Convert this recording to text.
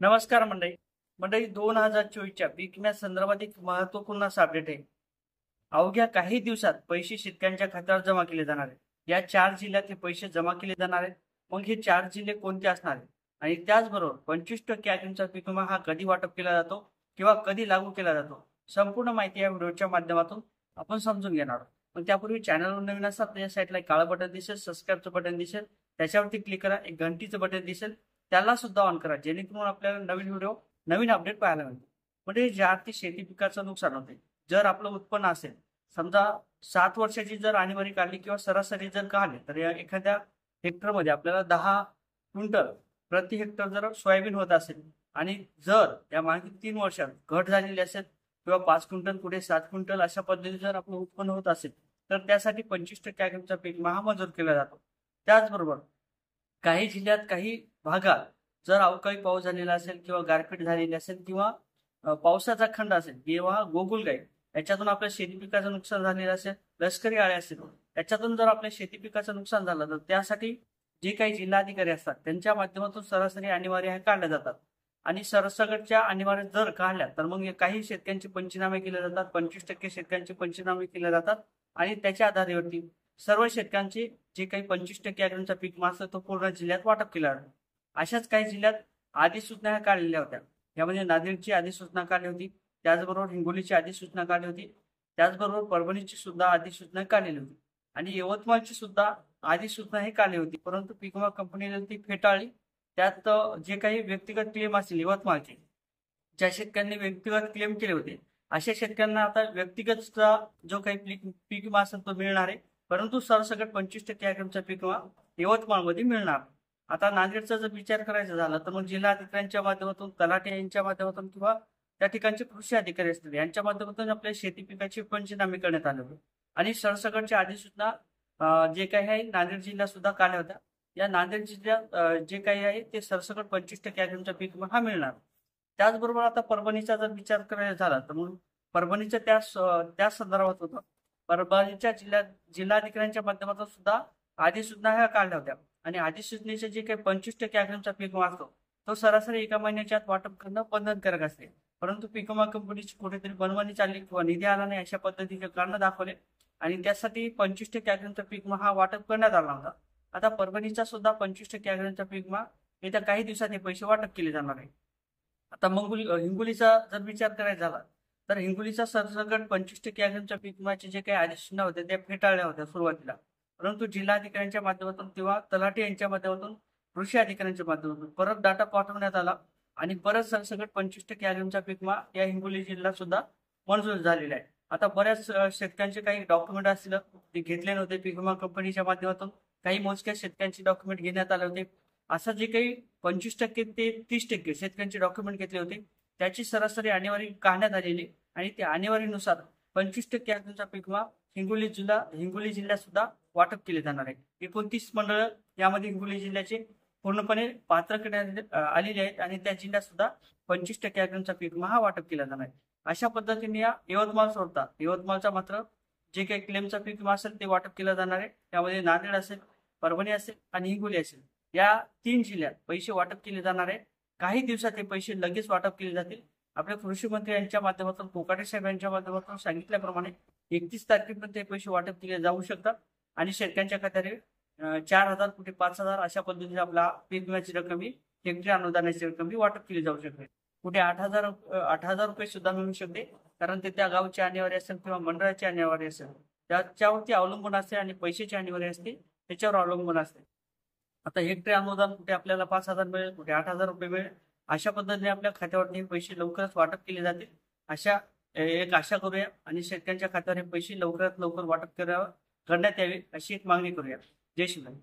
नमस्कार मंडळी. 2024च्या पीक विम्या संदर्भात एक महत्वपूर्ण असा अपडेट आहे. अवघ्या काही दिवसात पैसे शेतकऱ्यांच्या खात्यावर जमा केले जाणार आहेत. या 4 जिल्ह्यात हे पैसे जमा केले जाणार आहेत. मग हे 4 जिल्हे कोणते असणार आहेत आणि त्याचबरोबर 25% अग्रिमचा पीक विमा हा कधी वाटप केला जातो किंवा कधी लागू केला जातो, संपूर्ण माहिती या व्हिडिओच्या माध्यमातून आपण समजून घेणार आहोत. पण त्यापूर्वी चॅनलवर नवीन असाल तर या साईडला एक काळं बटन दिसेल, सबस्क्राईबचं बटन दिसेल, त्याच्यावरती क्लिक करा. एक घंटीचं बटन दिसेल, त्याला सुद्धा ऑन करा, जेणेकरून आपल्याला नवीन व्हिडिओ नवीन अपडेट पाहायला मिळते. म्हणजे ज्या अर्थी शेती पिकाचं नुकसान होते, जर आपलं उत्पन्न असेल समजा 7 वर्षाची जर आणीबाणी काढली किंवा सरासरी जर काढली तर या एखाद्या हेक्टरमध्ये आपल्याला 10 क्विंटल प्रति हेक्टर जर सोयाबीन होत असेल आणि जर या मागील 3 वर्षात घट झालेली असेल किंवा 5 क्विंटल कुठे 7 क्विंटल अशा पद्धतीने जर आपलं उत्पन्न होत असेल तर त्यासाठी 25% अग्रिमचा पीक विमा हा मंजूर केला जातो. त्याचबरोबर काही जिल्ह्यात काही भागात जर अवकाळी पाऊस झालेला असेल किंवा गारपीट झालेली असेल किंवा पावसाचा खंड असेल किंवा गोगलगाई याच्यातून आपल्या शेती पिकाचं नुकसान झालेलं असेल, लष्करी अळ्या असेल याच्यातून जर आपल्या शेती पिकाचं नुकसान झालं तर त्यासाठी जे काही जिल्हाधिकारी असतात त्यांच्या माध्यमातून सरासरी आणीबाण्या काढल्या जातात आणि सरसकटच्या आणीबाण्या जर काढल्या तर मग काही शेतकऱ्यांचे पंचनामे केले जातात. 25% शेतकऱ्यांचे पंचनामे केले जातात आणि त्याच्या आधारावरती सर्व शेतकऱ्यांचे जे काही 25% अग्रिमचा पीक विमा असतो तो पूर्ण जिल्ह्यात वाटप केला जातो. अशाच काही जिल्ह्यात अधिसूचना काढलेल्या होत्या. यामध्ये नांदेडची अधिसूचना काढली होती, त्याचबरोबर हिंगोलीची अधिसूचना काढली होती, त्याचबरोबर परभणीची सुद्धा अधिसूचना काढलेली होती आणि यवतमाळची सुद्धा अधिसूचना ही काढली होती. परंतु पीक विमा कंपनीने ती फेटाळली. त्यात जे काही व्यक्तिगत क्लेम असतील यवतमाळचे, ज्या शेतकऱ्यांनी व्यक्तिगत क्लेम केले होते अशा शेतकऱ्यांना आता व्यक्तिगतचा जो काही पीक विमा असेल तो मिळणार आहे, परंतु सरसकट 25% अग्रिमचा पीक विमा यवतमाळमध्ये मिळणार. आता नांदेडचा जर विचार करायचा झाला तर मग जिल्हाधिकाऱ्यांच्या माध्यमातून, तलाठी यांच्या माध्यमातून किंवा त्या ठिकाणचे कृषी अधिकारी असतील यांच्या माध्यमातून आपल्या शेती पिकाची पंचनामे करण्यात आले होते आणि सरसकटच्या अधिसूचना जे काही आहे नांदेड जिल्ह्यात सुद्धा काढल्या होत्या. या नांदेड जिल्ह्यात जे काही आहे ते सरसकट 25% अग्रिमचा पीक विमा हा मिळणार. त्याचबरोबर आता परभणीचा जर विचार करायचा झाला तर मग परभणीच्या त्या संदर्भात होतं. परभणीच्या जिल्हाधिकाऱ्यांच्या माध्यमातून सुद्धा अधिसूचना ह्या काढल्या होत्या आणि अधिसूचनेचे जे काही 25% अग्रिमचा पीक विमा असतो तो सरासरी एका महिन्याच्या आत वाटप करणं बंधनकारक असते. परंतु पीक विमा कंपनीची कुठेतरी बनवानी चालली किंवा निधी आला नाही अशा पद्धतीचे कारण दाखवले आणि त्यासाठी 25% अग्रिमचा पीक विमा हा वाटप करण्यात आला होता. आता परभणीचा सुद्धा 25% अग्रिमचा पीक विमा येत्या काही दिवसात हे पैसे वाटप केले जाणार आहे. आता हिंगोलीचा जर विचार करायचा झाला तर हिंगोलीचा सरसकट 25% अग्रिमच्या पीक विम्याचे जे काही अधिसूचना होत्या त्या फेटाळल्या होत्या सुरुवातीला, परंतु जिल्हाधिकाऱ्यांच्या माध्यमातून किंवा तलाठी यांच्या माध्यमातून, कृषी अधिकाऱ्यांच्या माध्यमातून परत डाटा पाठवण्यात आला आणि परत सरसकट 25% अग्रिमचा पीक विमा या हिंगोली जिल्ह्यात सुद्धा मंजूर झालेला आहे. आता बऱ्याच शेतकऱ्यांचे काही डॉक्युमेंट असतील ते घेतले नव्हते पीक विमा कंपनीच्या माध्यमातून, काही मोजक्या शेतकऱ्यांचे डॉक्युमेंट घेण्यात आले होते. असं जे काही 25% ते 30% शेतकऱ्यांचे डॉक्युमेंट घेतले होते त्याची सरासरी आणीबाणी काढण्यात आलेली आणि त्या आणीबाणीनुसार 25% अग्रिमचा पीक विमा हिंगोली जिल्ह्यात सुद्धा वाटप केले जाणार आहे. 29 मंडळ यामध्ये हिंगोली जिल्ह्याचे पूर्णपणे पात्र करण्यात आलेले आहेत आणि त्या जिल्ह्यात सुद्धा 25% अग्रिमचा पीक विमा हा वाटप केला जाणार आहे. अशा पद्धतीने या यवतमाळ सोडता यवतमाळचा मात्र जे काही क्लेमचा पीक विमा असेल ते वाटप केला जाणार आहे. त्यामध्ये नांदेड असेल, परभणी असेल आणि हिंगोली असेल या 3 जिल्ह्यात पैसे वाटप केले जाणार आहे. काही दिवसात हे पैसे लगेच वाटप केले जातील. आपल्या कृषी मंत्री यांच्या माध्यमातून, कोकाटे साहेब यांच्या माध्यमातून सांगितल्याप्रमाणे 31 तारखेपर्यंत हे पैसे वाटप केले जाऊ शकतात आणि शेतकऱ्यांच्या खात्यावर 4,000 कुठे 5,000 अशा पद्धतीने आपला पीक विम्याची रक्कम ही हेक्टरी अनुदानाची रक्कम ही वाटप केली जाऊ शकते. कुठे 8,000 रुपये सुद्धा मिळू शकते, कारण ते त्या गावची आणीबाणी असेल किंवा मंडळाची आणीबाणी असेल त्याच्यावरती अवलंबून असते आणि पैशाची आणीबाणी असते त्याच्यावर अवलंबून असते. आता हेक्टरी अनुदान कुठे आपल्याला 5,000 मिळेल, कुठे 8,000 रुपये मिळेल. अशा पद्धतीने आपल्या खात्यावरती पैसे लवकरच वाटप केले जातील एक आशा करूया आणि शेतकऱ्यांच्या खात्यावर हे पैसे लवकरात लवकर वाटप करण्यात यावे अशी एक मागणी करूया. जय शिवराय.